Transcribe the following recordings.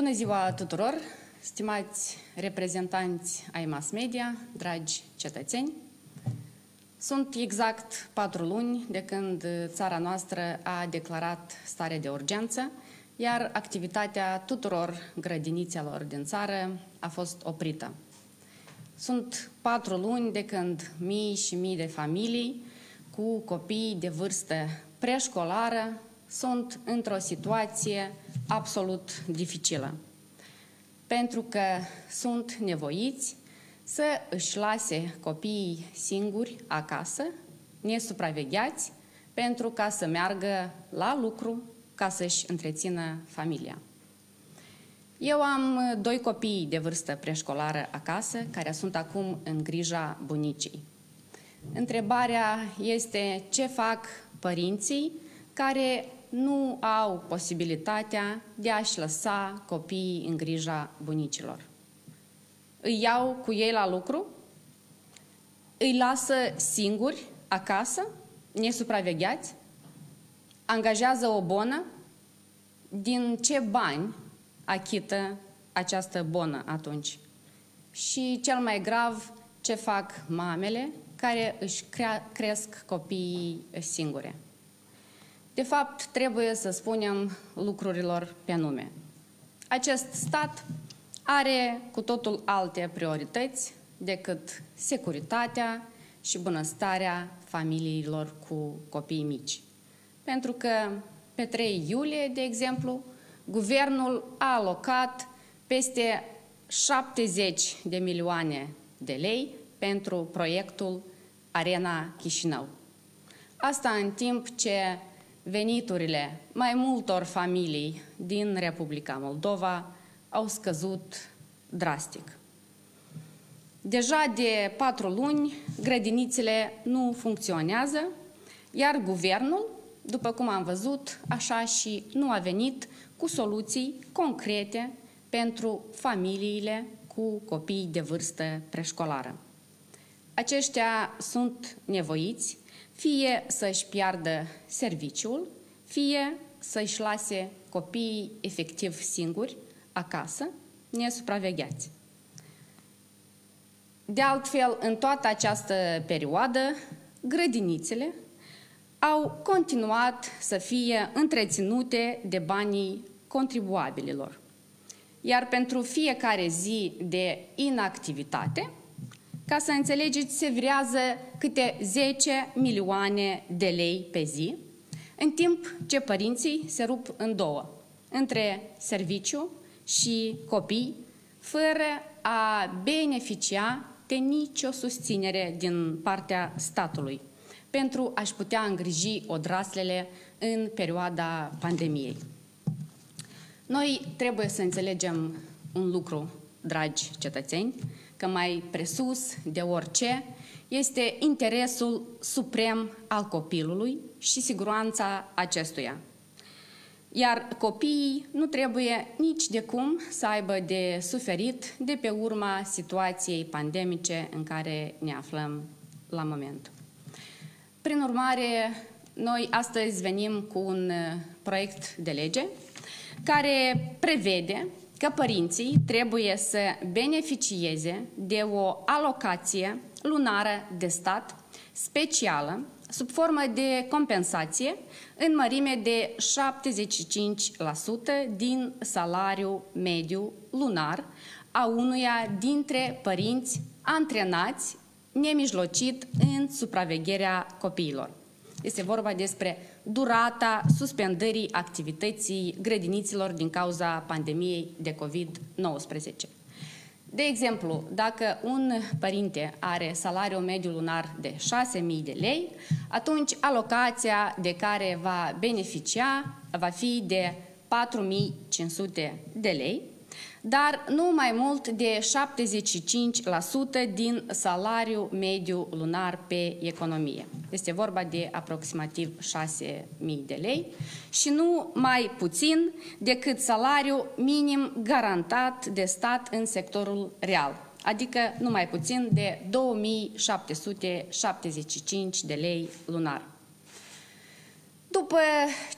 Bună ziua tuturor, stimați reprezentanți ai mass media, dragi cetățeni. Sunt exact 4 luni de când țara noastră a declarat stare de urgență, iar activitatea tuturor grădinițelor din țară a fost oprită. Sunt 4 luni de când mii și mii de familii cu copii de vârstă preșcolară sunt într-o situație absolut dificilă, pentru că sunt nevoiți să își lase copiii singuri acasă, nesupravegheați, pentru ca să meargă la lucru, ca să-și întrețină familia. Eu am 2 copii de vârstă preșcolară acasă, care sunt acum în grija bunicii. Întrebarea este ce fac părinții care nu au posibilitatea de a-și lăsa copiii în grija bunicilor. Îi iau cu ei la lucru? Îi lasă singuri acasă, nesupravegheați? Angajează o bonă? Din ce bani achită această bonă atunci? Și cel mai grav, ce fac mamele care își cresc copiii singure? De fapt, trebuie să spunem lucrurilor pe nume. Acest stat are cu totul alte priorități decât securitatea și bunăstarea familiilor cu copii mici. Pentru că pe 3 iulie, de exemplu, guvernul a alocat peste 70 de milioane de lei pentru proiectul Arena Chișinău. Asta în timp ce veniturile mai multor familii din Republica Moldova au scăzut drastic. Deja de 4 luni, grădinițele nu funcționează, iar guvernul, după cum am văzut, așa și nu a venit cu soluții concrete pentru familiile cu copii de vârstă preșcolară. Aceștia sunt nevoiți fie să-și piardă serviciul, fie să-și lase copiii efectiv singuri acasă, nesupravegheați. De altfel, în toată această perioadă, grădinițele au continuat să fie întreținute de banii contribuabililor. Iar pentru fiecare zi de inactivitate, ca să înțelegeți, se virează câte 10 milioane de lei pe zi, în timp ce părinții se rup în două, între serviciu și copii, fără a beneficia de nicio susținere din partea statului, pentru a-și putea îngriji odraslele în perioada pandemiei. Noi trebuie să înțelegem un lucru, dragi cetățeni, că mai presus de orice este interesul suprem al copilului și siguranța acestuia. Iar copiii nu trebuie nici de cum să aibă de suferit de pe urma situației pandemice în care ne aflăm la moment. Prin urmare, noi astăzi venim cu un proiect de lege care prevede că părinții trebuie să beneficieze de o alocație lunară de stat specială, sub formă de compensație, în mărime de 75% din salariul mediu lunar a unuia dintre părinți antrenați nemijlocit în supravegherea copiilor. Este vorba despre durata suspendării activității grădiniților din cauza pandemiei de COVID-19. De exemplu, dacă un părinte are salariul mediu lunar de 6.000 de lei, atunci alocația de care va beneficia va fi de 4.500 de lei, dar nu mai mult de 75% din salariul mediu lunar pe economie. Este vorba de aproximativ 6.000 de lei și nu mai puțin decât salariul minim garantat de stat în sectorul real, adică nu mai puțin de 2.775 de lei lunar. După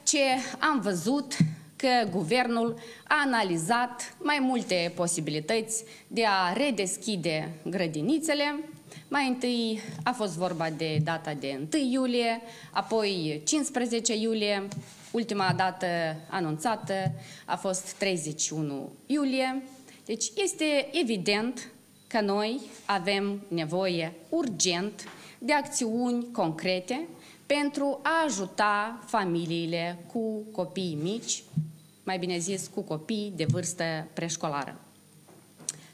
ce am văzut că guvernul a analizat mai multe posibilități de a redeschide grădinițele. Mai întâi a fost vorba de data de 1 iulie, apoi 15 iulie, ultima dată anunțată a fost 31 iulie. Deci este evident că noi avem nevoie urgent de acțiuni concrete pentru a ajuta familiile cu copii mici, mai bine zis cu copii de vârstă preșcolară.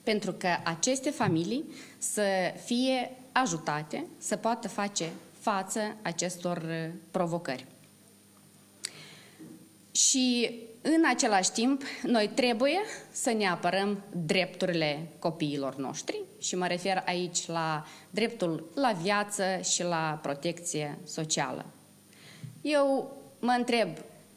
Pentru că aceste familii să fie ajutate să poată face față acestor provocări. Și în același timp, noi trebuie să ne apărăm drepturile copiilor noștri și mă refer aici la dreptul la viață și la protecție socială. Eu mă întreb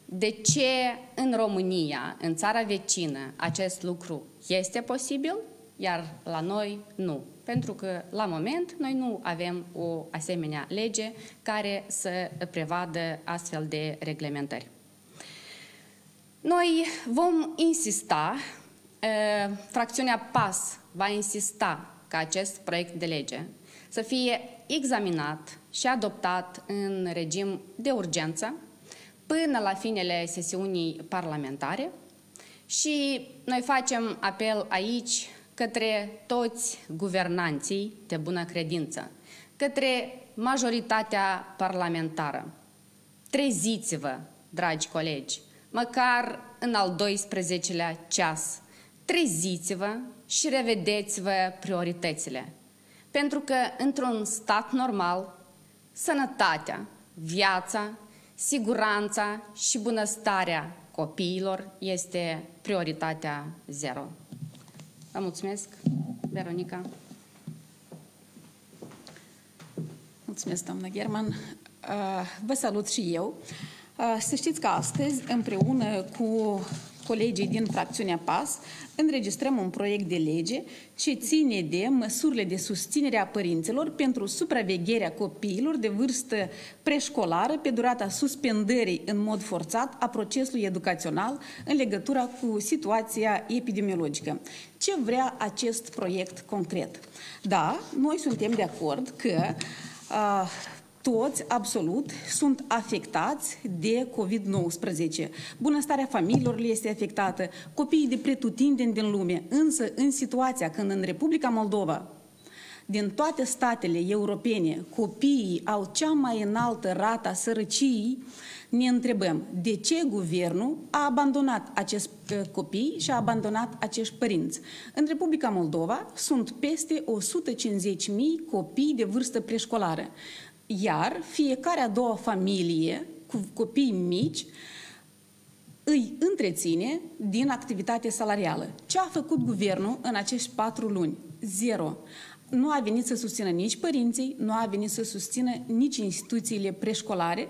de ce în România, în țara vecină, acest lucru este posibil, iar la noi nu. Pentru că, la moment, noi nu avem o asemenea lege care să prevadă astfel de reglementări. Noi vom insista, fracțiunea PAS va insista ca acest proiect de lege să fie examinat și adoptat în regim de urgență până la finele sesiunii parlamentare și noi facem apel aici către toți guvernanții de bună credință, către majoritatea parlamentară. Treziți-vă, dragi colegi, măcar în al 12-lea ceas, treziți-vă și revedeți-vă prioritățile. Pentru că într-un stat normal, sănătatea, viața, siguranța și bunăstarea copiilor este prioritatea zero. Vă mulțumesc, Veronica. Mulțumesc, doamnă German. Vă salut și eu. Să știți că astăzi, împreună cu colegii din fracțiunea PAS, înregistrăm un proiect de lege ce ține de măsurile de susținere a părinților pentru supravegherea copiilor de vârstă preșcolară pe durata suspendării în mod forțat a procesului educațional în legătură cu situația epidemiologică. Ce vrea acest proiect concret? Da, noi suntem de acord că toți, absolut, sunt afectați de COVID-19. Bunăstarea familiilor le este afectată, copiii de pretutindeni din lume, însă în situația când în Republica Moldova, din toate statele europene, copiii au cea mai înaltă rată a sărăciei, ne întrebăm de ce guvernul a abandonat acești copii și a abandonat acești părinți. În Republica Moldova sunt peste 150.000 copii de vârstă preșcolară. Iar fiecare a doua familie cu copii mici îi întreține din activitate salarială. Ce a făcut guvernul în acești 4 luni? Zero. Nu a venit să susțină nici părinții, nu a venit să susțină nici instituțiile preșcolare.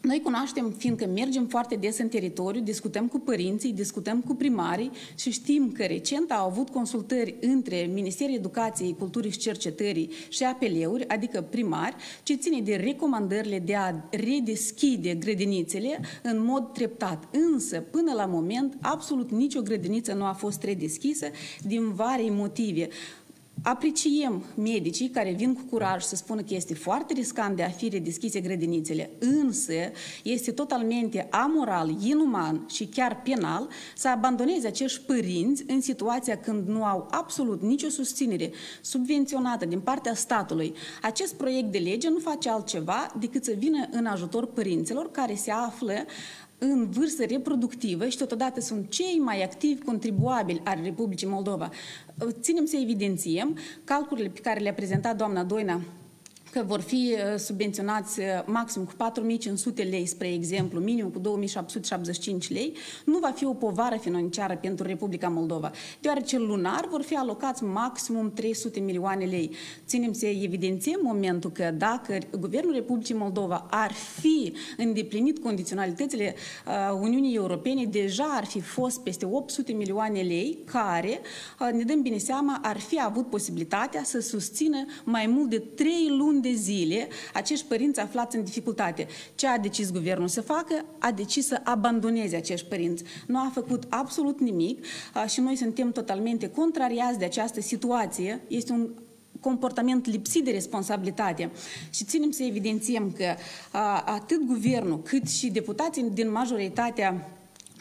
Noi cunoaștem, fiindcă mergem foarte des în teritoriu, discutăm cu părinții, discutăm cu primarii și știm că recent au avut consultări între Ministerul Educației, Culturii și Cercetării și APL-uri, adică primari, ce ține de recomandările de a redeschide grădinițele în mod treptat. Însă, până la moment, absolut nicio grădiniță nu a fost redeschisă din vari motive. Apreciem medicii care vin cu curaj să spună că este foarte riscant de a fi redeschise grădinițele, însă este totalmente amoral, inuman și chiar penal să abandoneze acești părinți în situația când nu au absolut nicio susținere subvenționată din partea statului. Acest proiect de lege nu face altceva decât să vină în ajutor părinților care se află în vârstă reproductivă și totodată sunt cei mai activi contribuabili ai Republicii Moldova. Ținem să evidențiem calculele pe care le-a prezentat doamna Doina, că vor fi subvenționați maxim cu 4.500 lei, spre exemplu, minim cu 2.775 lei, nu va fi o povară financiară pentru Republica Moldova, deoarece lunar vor fi alocați maximum 300 milioane lei. Ținem să evidențiem momentul că dacă Guvernul Republicii Moldova ar fi îndeplinit condiționalitățile Uniunii Europene, deja ar fi fost peste 800 milioane lei, care, ne dăm bine seama, ar fi avut posibilitatea să susțină mai mult de 3 luni luni de zile acești părinți aflați în dificultate. Ce a decis guvernul să facă? A decis să abandoneze acești părinți. Nu a făcut absolut nimic și noi suntem totalmente contrariați de această situație. Este un comportament lipsit de responsabilitate. Și ținem să evidențiem că atât guvernul cât și deputații din majoritatea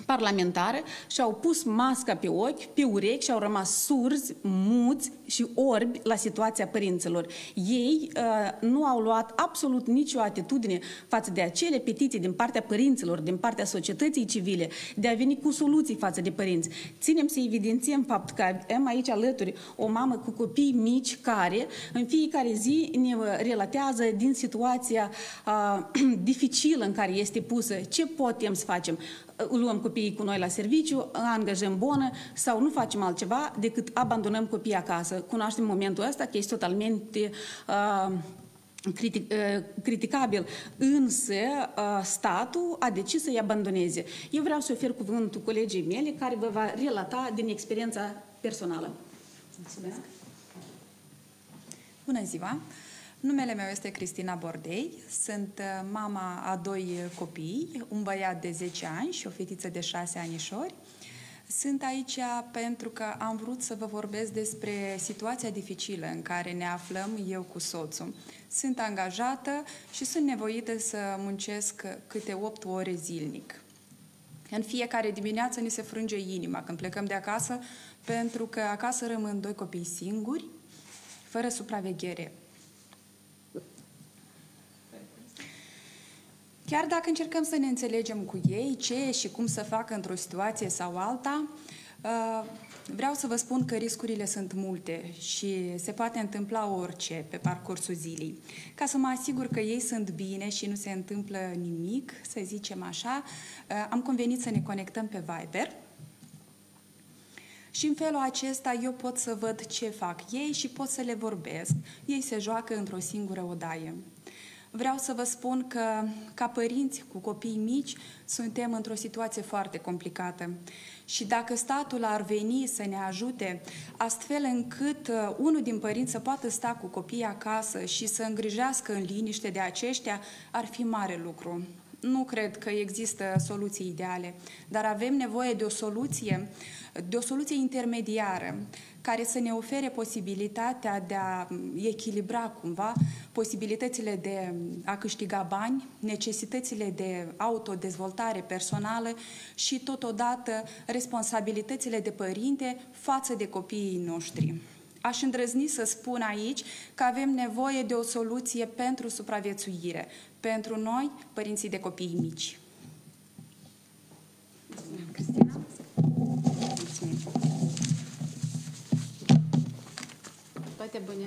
parlamentară și-au pus masca pe ochi, pe urechi și au rămas surzi, muți și orbi la situația părinților. Ei nu au luat absolut nicio atitudine față de acele petiții din partea părinților, din partea societății civile, de a veni cu soluții față de părinți. Ținem să evidențiem faptul că avem aici alături o mamă cu copii mici care în fiecare zi ne relatează din situația dificilă în care este pusă, ce putem să facem. Luăm copiii cu noi la serviciu, angajăm bonă sau nu facem altceva decât abandonăm copiii acasă. Cunoaștem momentul ăsta că este totalmente criticabil, însă statul a decis să-i abandoneze. Eu vreau să ofer cuvântul colegii mele care vă va relata din experiența personală. Mulțumesc! Bună ziua! Numele meu este Cristina Bordei, sunt mama a 2 copii, un băiat de 10 ani și o fetiță de 6 anișori. Sunt aici pentru că am vrut să vă vorbesc despre situația dificilă în care ne aflăm eu cu soțul. Sunt angajată și sunt nevoită să muncesc câte 8 ore zilnic. În fiecare dimineață ni se frânge inima când plecăm de acasă, pentru că acasă rămân 2 copii singuri, fără supraveghere. Chiar dacă încercăm să ne înțelegem cu ei ce și cum să facă într-o situație sau alta, vreau să vă spun că riscurile sunt multe și se poate întâmpla orice pe parcursul zilei. Ca să mă asigur că ei sunt bine și nu se întâmplă nimic, să zicem așa, am convenit să ne conectăm pe Viber. Și în felul acesta eu pot să văd ce fac ei și pot să le vorbesc. Ei se joacă într-o singură odaie. Vreau să vă spun că, ca părinți cu copii mici, suntem într-o situație foarte complicată. Și dacă statul ar veni să ne ajute, astfel încât unul din părinți să poată sta cu copiii acasă și să îngrijească în liniște de aceștia, ar fi mare lucru. Nu cred că există soluții ideale, dar avem nevoie de o soluție intermediară, care să ne ofere posibilitatea de a echilibra cumva posibilitățile de a câștiga bani, necesitățile de autodezvoltare personală și totodată responsabilitățile de părinte față de copiii noștri. Aș îndrăzni să spun aici că avem nevoie de o soluție pentru supraviețuire, pentru noi, părinții de copii mici. Mulțumim, Cristina. Mulțumim. Toate bune.